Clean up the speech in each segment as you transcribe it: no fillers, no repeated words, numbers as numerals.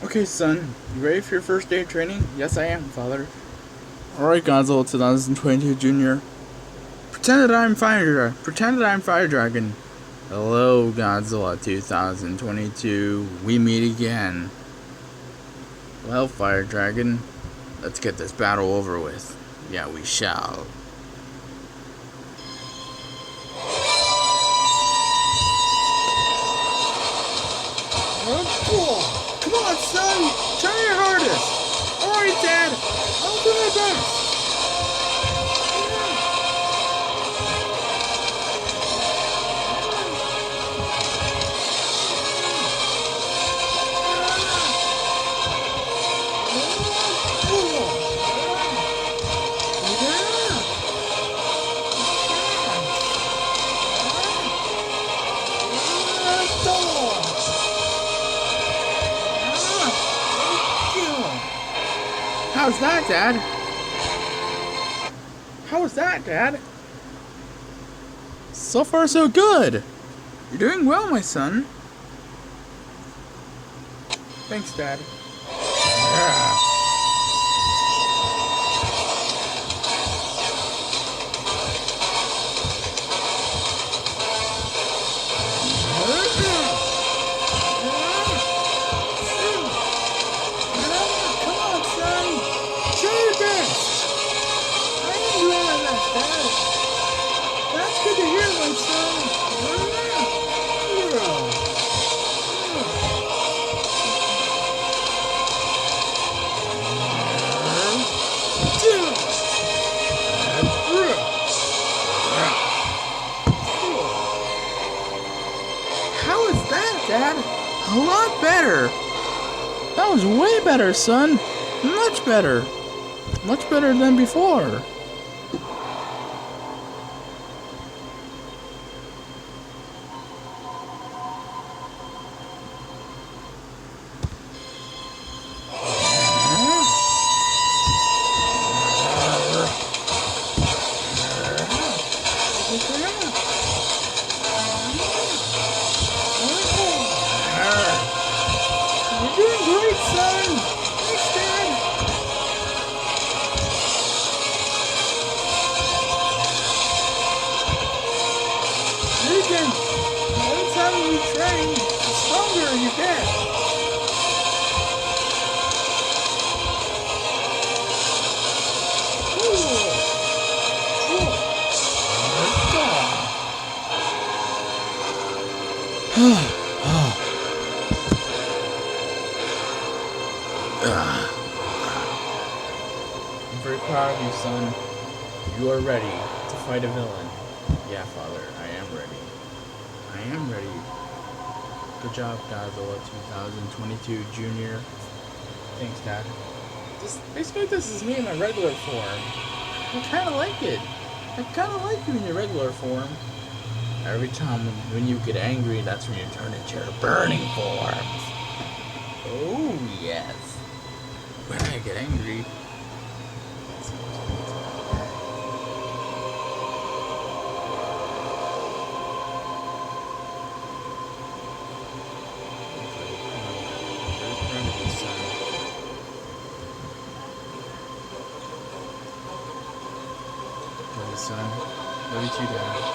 Okay, son, you ready for your first day of training? Yes, I am, father. Alright, Godzilla 2022 Junior. Pretend that I'm Fire Dragon. Hello, Godzilla 2022. We meet again. Well, Fire Dragon, let's get this battle over with. Yeah, we shall. Come on, son! Try your hardest! Alright, Dad! I'll do my best! How's that, Dad? How was that, Dad? So far, so good. You're doing well, my son. Thanks, Dad. Yeah. How is that, Dad? A lot better. That was way better, son. Much better. Much better than before. You're doing great, son! Thanks, Dad! Regan, every time you train, the stronger you get. I'm very proud of you, son. You are ready to fight a villain. Yeah, Father, I am ready. I am ready. Good job, Godzilla 2022 Junior. Thanks, Dad. Basically, this is me in my regular form. I kind of like it. I kind of like you in your regular form. Every time when you get angry, that's when you turn into your burning form. Oh, yes. When I get angry, love you, son. Love you too, Dad.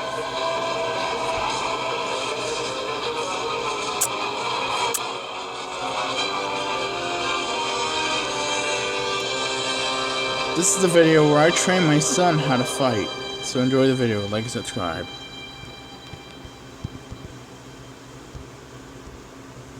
This is the video where I train my son how to fight. So enjoy the video, like and subscribe.